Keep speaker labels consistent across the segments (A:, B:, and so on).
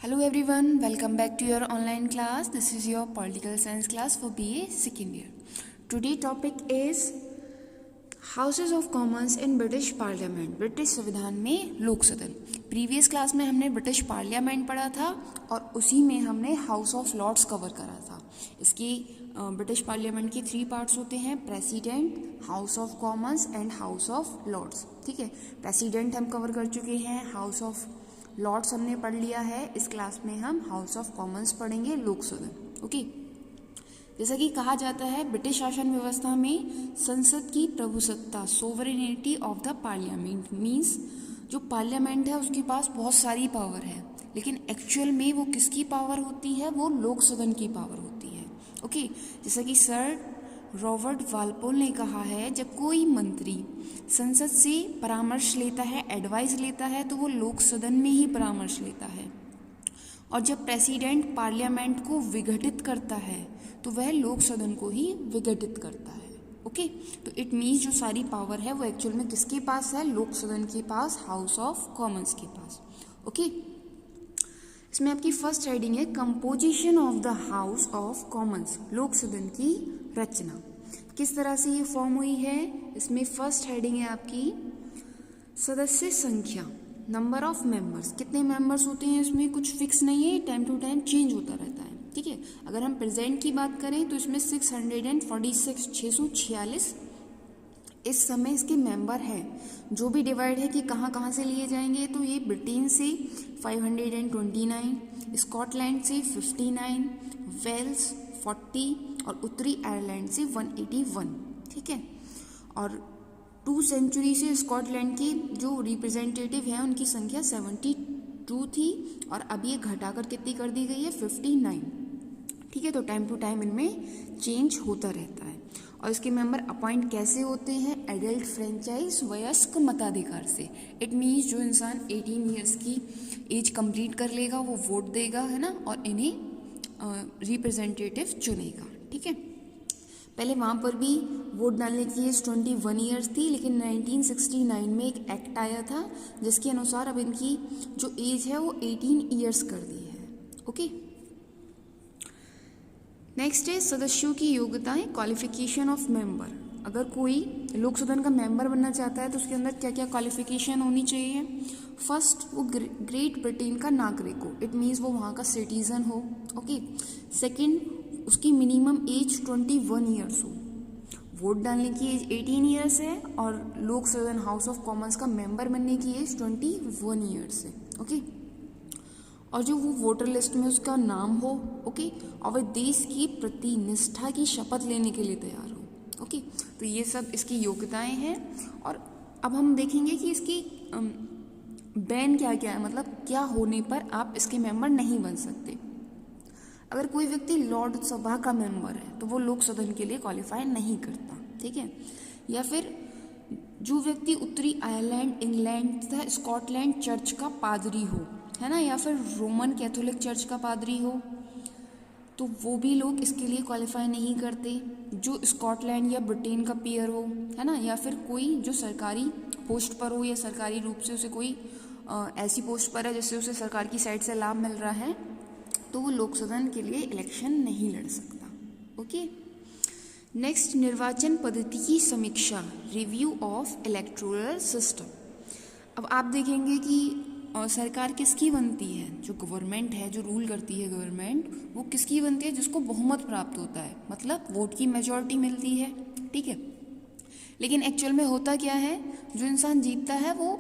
A: Hello everyone, welcome back to your online class. This is your political science class for BA second year. Today topic is Houses of Commons in British Parliament. British संविधान में लोक सदन. Previous class में हमने British parliament पढ़ा था और उसी में हमने हाउस ऑफ लॉर्ड्स कवर करा था. इसकी ब्रिटिश पार्लियामेंट के 3 पार्ट्स होते हैं: president, House of Commons and House of Lords. ठीक है, प्रेसिडेंट हम कवर कर चुके हैं, हाउस ऑफ लॉर्ड्स हमने पढ़ लिया है. इस क्लास में हम हाउस ऑफ कॉमन्स पढ़ेंगे, लोक सदन. ओके, जैसा कि कहा जाता है ब्रिटिश शासन व्यवस्था में संसद की प्रभुसत्ता, sovereignty of the parliament means जो पार्लियामेंट है उसके पास बहुत सारी पावर है, लेकिन एक्चुअल में वो किसकी पावर होती है? वो लोक सदन की पावर होती है. ओके, जैसा कि सर रॉबर्ट वालपोल ने कहा है, जब कोई मंत्री संसद से परामर्श लेता है, एडवाइस लेता है, तो वो लोक सदन में ही परामर्श लेता है. और जब प्रेसिडेंट पार्लियामेंट को विघटित करता है तो वह लोक सदन को ही विघटित करता है. ओके, तो इट मीन्स जो सारी पावर है वो एक्चुअल में किसके पास है? लोक सदन के पास, हाउस ऑफ कॉमन्स के पास. ओके, इसमें आपकी फर्स्ट हेडिंग है composition of the house of Commons, लोक सदन की रचना. किस तरह से ये फॉर्म हुई है? इसमें फर्स्ट हेडिंग है आपकी सदस्य संख्या, नंबर ऑफ मेंबर्स. कितने मेंबर्स होते हैं इसमें कुछ फिक्स नहीं है, टाइम टू टाइम चेंज होता रहता है. ठीक है, अगर हम प्रेजेंट की बात करें तो इसमें 646 इस समय इसके मेंबर हैं. जो भी डिवाइड है कि कहाँ कहाँ से लिए जाएंगे, तो ये ब्रिटेन से 529, स्कॉटलैंड से 59, वेल्स 40 और उत्तरी आयरलैंड से 181. ठीक है, और 2 सेंचुरी से स्कॉटलैंड के जो रिप्रेजेंटेटिव हैं उनकी संख्या 72 थी और अब ये घटाकर कितनी कर दी गई है? 59. ठीक है, तो टाइम टू टाइम इनमें चेंज होता रहता है. और इसके मेंबर अपॉइंट कैसे होते हैं? एडल्ट फ्रेंचाइज, वयस्क मताधिकार से. इट मीन्स जो इंसान 18 ईयर्स की एज कंप्लीट कर लेगा वो वोट देगा, है ना, और इन्हें रिप्रेजेंटेटिव चुनेगा. ठीक है, पहले वहाँ पर भी वोट डालने की एज 21 ईयर्स थी, लेकिन 1969 में एक एक्ट आया था जिसके अनुसार अब इनकी जो एज है वो 18 ईयर्स कर दी है. ओके, नेक्स्ट है सदस्यों की योग्यताएं, क्वालिफिकेशन ऑफ मेंबर. अगर कोई लोक सदन का मेंबर बनना चाहता है तो उसके अंदर क्या क्या क्वालिफिकेशन होनी चाहिए? फर्स्ट, वो ग्रेट ब्रिटेन का नागरिक हो, इट मीन्स वो वहाँ का सिटीजन हो. ओके, सेकंड, उसकी मिनिमम एज 21 ईयर्स हो. वोट डालने की एज 18 ईयर्स है और लोक सदन हाउस ऑफ कॉमन्स का मेंबर बनने की एज 21 ईयर्स है. ओके, और जो वो वोटर लिस्ट में उसका नाम हो. ओके, और वह देश की प्रति निष्ठा की शपथ लेने के लिए तैयार हो. ओके, तो ये सब इसकी योग्यताएं हैं. और अब हम देखेंगे कि इसकी बैन क्या क्या है, मतलब क्या होने पर आप इसके मेंबर नहीं बन सकते. अगर कोई व्यक्ति लॉर्ड सभा का मेंबर है तो वो लोक सदन के लिए क्वालिफाई नहीं करता. ठीक है, या फिर जो व्यक्ति उत्तरी आयरलैंड, इंग्लैंड तथा स्कॉटलैंड चर्च का पादरी हो, है ना, या फिर रोमन कैथोलिक चर्च का पादरी हो, तो वो भी लोग इसके लिए क्वालिफाई नहीं करते. जो स्कॉटलैंड या ब्रिटेन का पीयर हो, है ना, या फिर कोई जो सरकारी पोस्ट पर हो या सरकारी रूप से उसे कोई ऐसी पोस्ट पर है जिससे उसे सरकार की साइड से लाभ मिल रहा है, तो वो लोक सदन के लिए इलेक्शन नहीं लड़ सकता. ओके, नेक्स्ट, निर्वाचन पद्धति की समीक्षा, रिव्यू ऑफ इलेक्टोरल सिस्टम. अब आप देखेंगे कि सरकार किसकी बनती है? जो गवर्नमेंट है, जो रूल करती है गवर्नमेंट, वो किसकी बनती है? जिसको बहुमत प्राप्त होता है, मतलब वोट की मेजॉरिटी मिलती है. ठीक है, लेकिन एक्चुअल में होता क्या है? जो इंसान जीतता है वो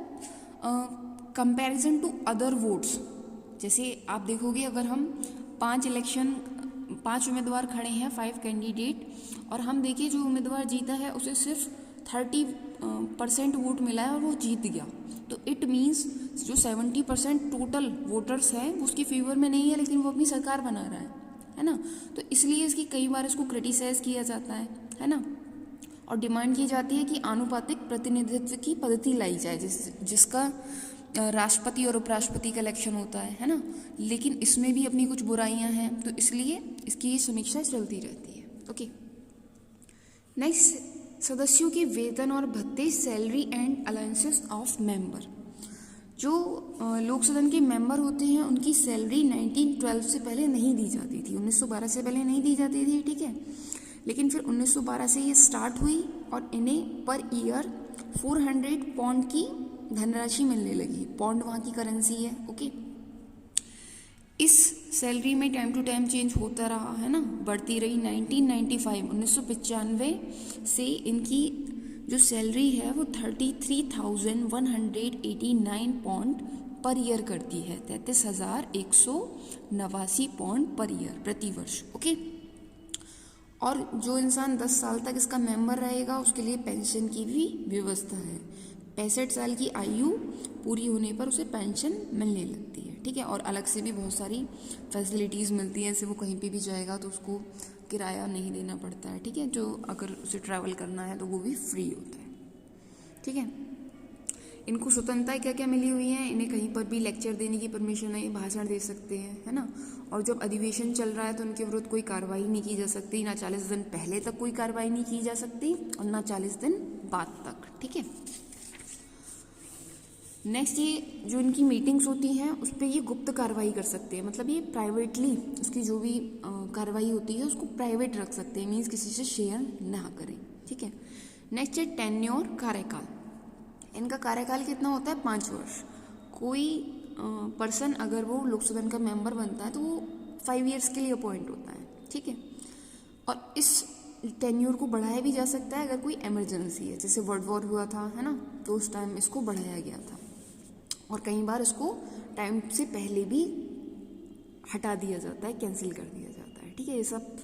A: कंपैरिजन टू अदर वोट्स, जैसे आप देखोगे अगर हम 5 उम्मीदवार खड़े हैं, 5 कैंडिडेट, और हम देखिए जो उम्मीदवार जीता है उसे सिर्फ 30% वोट मिला है और वो जीत गया, तो इट मीन्स जो 70% टोटल वोटर्स हैं वो उसके फेवर में नहीं है, लेकिन वो अपनी सरकार बना रहा है ना. तो इसलिए इसकी कई बार इसको क्रिटिसाइज किया जाता है ना, और डिमांड की जाती है कि आनुपातिक प्रतिनिधित्व की पद्धति लाई जाए, जिसका राष्ट्रपति और उपराष्ट्रपति का इलेक्शन होता है ना. लेकिन इसमें भी अपनी कुछ बुराइयां हैं, तो इसलिए इसकी ये समीक्षा चलती रहती है. ओके, नेक्स्ट, सदस्यों के वेतन और भत्ते, salary and allowances of member. जो लोक सदन के मेंबर होते हैं उनकी सैलरी 1912 से पहले नहीं दी जाती थी, 1912 से पहले नहीं दी जाती थी, ठीक है। लेकिन फिर 1912 से ये स्टार्ट हुई और इन्हें पर ईयर 400 पौंड की धनराशि मिलने लगी। पौंड वहाँ की करेंसी है, ओके। इस सैलरी में टाइम टू टाइम चेंज होता रहा है ना, बढ़ती रही। 1995 से इनकी जो सैलरी है वो 33,189 पौंड पर ईयर करती है, 33,189 पौंड पर ईयर प्रति वर्ष, ओके। और जो इंसान 10 साल तक इसका मेंबर रहेगा उसके लिए पेंशन की भी व्यवस्था है। 65 साल की आयु पूरी होने पर उसे पेंशन मिलने लगती है, ठीक है। और अलग से भी बहुत सारी फैसिलिटीज़ मिलती हैं, जैसे वो कहीं पे भी जाएगा तो उसको किराया नहीं देना पड़ता है, ठीक है। जो अगर उसे ट्रैवल करना है तो वो भी फ्री होता है, ठीक है। इनको स्वतंत्रता क्या क्या मिली हुई है, इन्हें कहीं पर भी लेक्चर देने की परमिशन है, भाषण दे सकते हैं, है ना। और जब अधिवेशन चल रहा है तो उनके विरुद्ध कोई कार्रवाई नहीं की जा सकती, ना 40 दिन पहले तक कोई कार्रवाई नहीं की जा सकती और ना 40 दिन बाद तक, ठीक है। नेक्स्ट, ये जो इनकी मीटिंग्स होती हैं उस पर ये गुप्त कार्रवाई कर सकते हैं, मतलब ये प्राइवेटली उसकी जो भी कार्रवाई होती है उसको प्राइवेट रख सकते हैं, मीन्स किसी से शेयर ना करें, ठीक है। नेक्स्ट है टेन्योर, कार्यकाल। इनका कार्यकाल कितना होता है? 5 वर्ष। कोई पर्सन अगर वो लोक सदन का मेंबर बनता है तो वो 5 ईयर्स के लिए अपॉइंट होता है, ठीक है। और इस टेन्योर को बढ़ाया भी जा सकता है अगर कोई इमरजेंसी है, जैसे वर्ल्ड वॉर हुआ था, है ना, तो उस टाइम इसको बढ़ाया गया था। और कई बार इसको टाइम से पहले भी हटा दिया जाता है, कैंसिल कर दिया जाता है, ठीक है। ये सब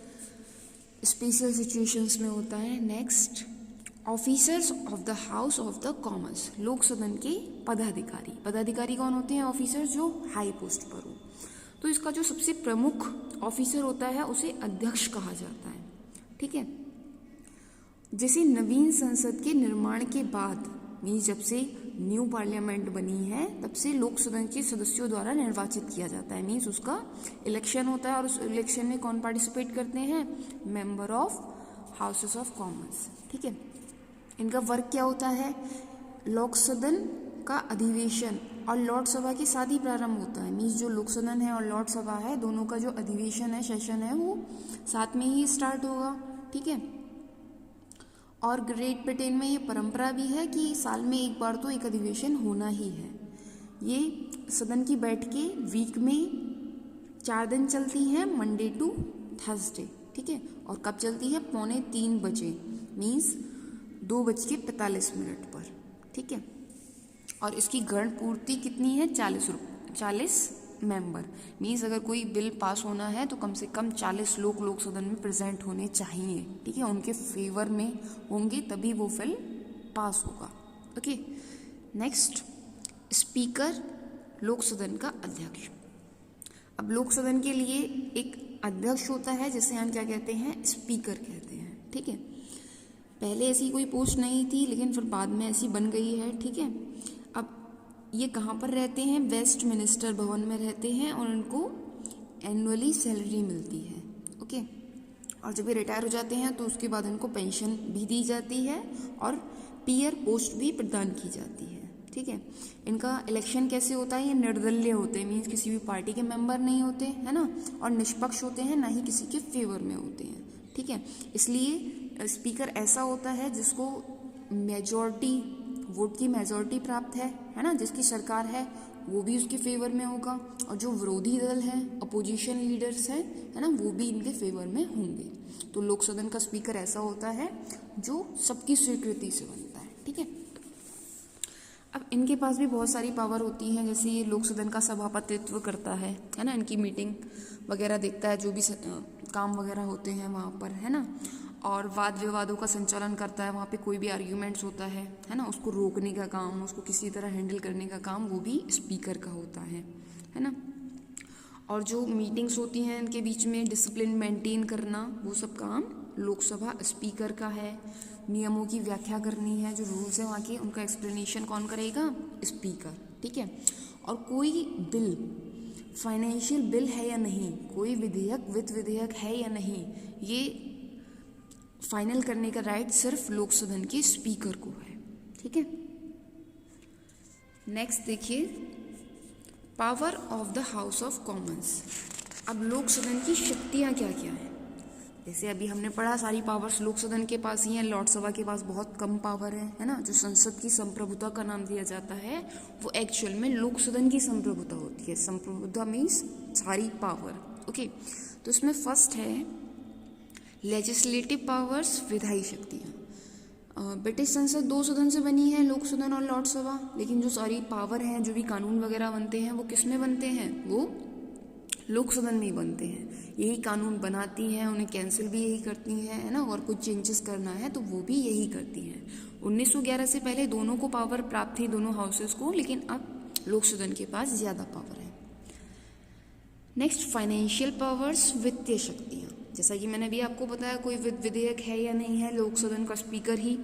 A: स्पेशल सिचुएशंस में होता है। Next, officers of the house of the Commons, लोक सदन के पदाधिकारी। पदाधिकारी कौन होते हैं? ऑफिसर जो हाई पोस्ट पर हो। तो इसका जो सबसे प्रमुख ऑफिसर होता है उसे अध्यक्ष कहा जाता है, ठीक है। जैसे नवीन संसद के निर्माण के बाद, मीन्स जब से न्यू पार्लियामेंट बनी है तब से लोक सदन के सदस्यों द्वारा निर्वाचित किया जाता है, मीन्स उसका इलेक्शन होता है और उस इलेक्शन में कौन पार्टिसिपेट करते हैं? Member of houses of Commons, ठीक है। इनका वर्क क्या होता है? लोक सदन का अधिवेशन और लोकसभा के साथ ही प्रारंभ होता है, मीन्स जो लोक सदन है और लोकसभा है दोनों का जो अधिवेशन है, सेशन है, वो साथ में ही स्टार्ट होगा, ठीक है। और ग्रेट ब्रिटेन में ये परंपरा भी है कि साल में एक बार तो एक अधिवेशन होना ही है। ये सदन की बैठकें वीक में 4 दिन चलती हैं, मंडे टू थर्सडे, ठीक है। और कब चलती है? 2:45 बजे, मीन्स 2:45 पर, ठीक है। और इसकी गण पूर्ति कितनी है? 40 मेंबर, मीन्स अगर कोई बिल पास होना है तो कम से कम 40 लोग लोक सदन में प्रेजेंट होने चाहिए, ठीक है। उनके फेवर में होंगे तभी वो बिल पास होगा, ओके। नेक्स्ट, स्पीकर, लोक सदन का अध्यक्ष। अब लोक सदन के लिए एक अध्यक्ष होता है जिसे हम क्या कहते हैं? स्पीकर कहते हैं, ठीक है। पहले ऐसी कोई पोस्ट नहीं थी लेकिन फिर बाद में ऐसी बन गई है, ठीक है। अब ये कहाँ पर रहते हैं? वेस्टमिनिस्टर भवन में रहते हैं और उनको एनुअली सैलरी मिलती है, ओके। और जब ये रिटायर हो जाते हैं तो उसके बाद उनको पेंशन भी दी जाती है और पीयर पोस्ट भी प्रदान की जाती है, ठीक है। इनका इलेक्शन कैसे होता है? ये निर्दलीय होते हैं, मीन्स किसी भी पार्टी के मेंबर नहीं होते, है ना, और निष्पक्ष होते हैं, ना ही किसी के फेवर में होते हैं, ठीक है। इसलिए स्पीकर ऐसा होता है जिसको मेजॉरिटी वोट की मेजॉरिटी प्राप्त है ना, जिसकी सरकार है वो भी उसके फेवर में होगा और जो विरोधी दल है, अपोजिशन लीडर्स हैं, है ना, वो भी इनके फेवर में होंगे। तो लोक सदन का स्पीकर ऐसा होता है जो सबकी स्वीकृति से बनता है, ठीक है। अब इनके पास भी बहुत सारी पावर होती हैं, जैसे ये लोक सदन का सभापतित्व करता है ना, इनकी मीटिंग वगैरह देखता है, जो भी काम वगैरह होते हैं वहाँ पर, है ना। और वाद विवादों का संचालन करता है, वहाँ पे कोई भी आर्ग्यूमेंट्स होता है ना, उसको रोकने का काम, उसको किसी तरह हैंडल करने का काम वो भी स्पीकर का होता है ना। और जो मीटिंग्स होती हैं इनके बीच में डिसिप्लिन मेंटेन करना, वो सब काम लोकसभा स्पीकर का है। नियमों की व्याख्या करनी है, जो रूल्स हैं वहाँ के, उनका एक्सप्लेनेशन कौन करेगा? स्पीकर, ठीक है। और कोई बिल, फाइनेंशियल बिल है या नहीं, कोई विधेयक, वित्त विधेयक है या नहीं, ये फाइनल करने का राइट सिर्फ लोक सदन के स्पीकर को है, ठीक है। नेक्स्ट देखिए, power of the house of Commons. अब लोक सदन की शक्तियाँ क्या क्या हैं? जैसे अभी हमने पढ़ा सारी पावर्स लोक सदन के पास ही हैं, लोकसभा के पास बहुत कम पावर है ना। जो संसद की संप्रभुता का नाम दिया जाता है वो एक्चुअल में लोक सदन की संप्रभुता होती है। संप्रभुता मीन्स सारी पावर, ओके। तो इसमें फर्स्ट है लेजिस्लेटिव पावर्स, विधायी शक्तियाँ। ब्रिटिश संसद 2 सदन से बनी है, लोक सदन और लोकसभा, लेकिन जो सारी पावर हैं, जो भी कानून वगैरह बनते हैं वो किस में बनते हैं? वो लोक सदन में ही बनते हैं। यही कानून बनाती हैं, उन्हें कैंसिल भी यही करती हैं, है ना। और कुछ चेंजेस करना है तो वो भी यही करती हैं। 1911 से पहले दोनों को पावर प्राप्त थी, दोनों हाउसेस को, लेकिन अब लोक सदन के पास ज़्यादा पावर है। नेक्स्ट फाइनेंशियल पावर्स, वित्तीय शक्तियाँ। जैसा कि मैंने अभी आपको बताया, कोई विधेयक है या नहीं है, लोक सदन का स्पीकर ही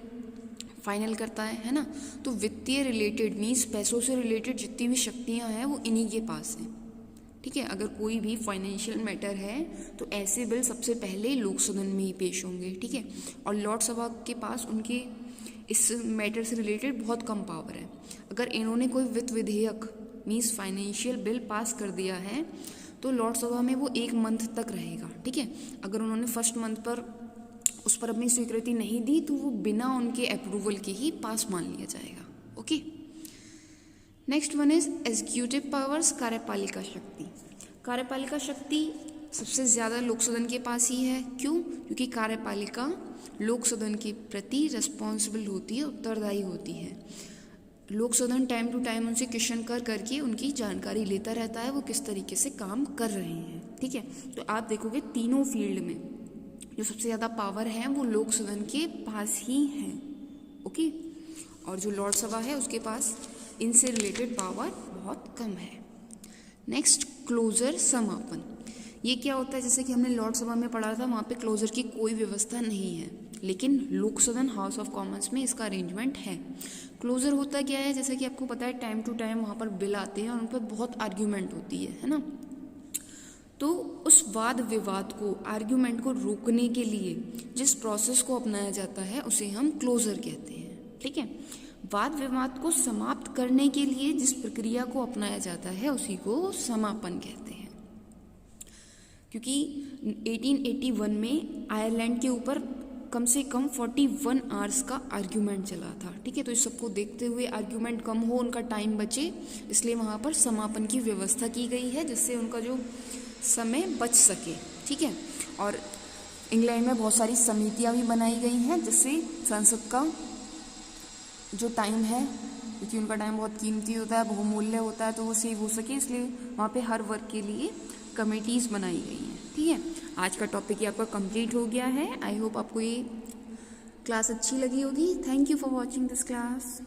A: फाइनल करता है ना। तो वित्तीय रिलेटेड मीन्स पैसों से रिलेटेड जितनी भी शक्तियाँ हैं वो इन्हीं के पास हैं, ठीक है। अगर कोई भी फाइनेंशियल मैटर है तो ऐसे बिल सबसे पहले लोक सदन में ही पेश होंगे, ठीक है। और लोकसभा के पास उनके इस मैटर से रिलेटेड बहुत कम पावर है। अगर इन्होंने कोई वित्त विधेयक मीन्स फाइनेंशियल बिल पास कर दिया है तो लोकसभा में वो 1 मंथ तक रहेगा, ठीक है। अगर उन्होंने फर्स्ट मंथ पर उस पर अपनी स्वीकृति नहीं दी तो वो बिना उनके अप्रूवल के ही पास मान लिया जाएगा, okay. Next one is executive powers, कार्यपालिका शक्ति। कार्यपालिका शक्ति सबसे ज़्यादा लोक सदन के पास ही है। क्यों? क्योंकि कार्यपालिका लोक सदन के प्रति रिस्पॉन्सिबल होती है, उत्तरदायी होती है। लोक सदन टाइम टू टाइम उनसे क्वेश्चन करके उनकी जानकारी लेता रहता है वो किस तरीके से काम कर रहे हैं, ठीक है। तो आप देखोगे तीनों फील्ड में जो सबसे ज़्यादा पावर है वो लोक सदन के पास ही है, ओके। और जो लोकसभा है उसके पास इनसे रिलेटेड पावर बहुत कम है। नेक्स्ट क्लोजर, समापन। ये क्या होता है? जैसे कि हमने लोकसभा में पढ़ा था, वहाँ पे क्लोजर की कोई व्यवस्था नहीं है, लेकिन लोक सदन हाउस ऑफ कॉमन्स में इसका अरेंजमेंट है। क्लोजर होता क्या है? जैसे कि आपको पता है टाइम टू टाइम वहाँ पर बिल आते हैं और उन पर बहुत आर्ग्यूमेंट होती है ना। तो उस वाद विवाद को, आर्ग्यूमेंट को रोकने के लिए जिस प्रोसेस को अपनाया जाता है उसे हम क्लोजर कहते हैं, ठीक है। वाद विवाद को समाप्त करने के लिए जिस प्रक्रिया को अपनाया जाता है उसी को समापन कहते हैं। क्योंकि 1881 में आयरलैंड के ऊपर कम से कम 41 आवर्स का आर्ग्यूमेंट चला था, ठीक है। तो इस सबको देखते हुए आर्ग्यूमेंट कम हो, उनका टाइम बचे, इसलिए वहाँ पर समापन की व्यवस्था की गई है जिससे उनका जो समय बच सके, ठीक है। और इंग्लैंड में बहुत सारी समितियाँ भी बनाई गई हैं जिससे संसद का जो टाइम है, क्योंकि उनका टाइम बहुत कीमती होता है, बहुमूल्य होता है, तो वो सेव हो सके इसलिए वहाँ पे हर वर्ग के लिए कमेटीज़ बनाई गई हैं, ठीक है। आज का टॉपिक ये आपका कंप्लीट हो गया है। आई होप आपको ये क्लास अच्छी लगी होगी। Thank you for watching this class.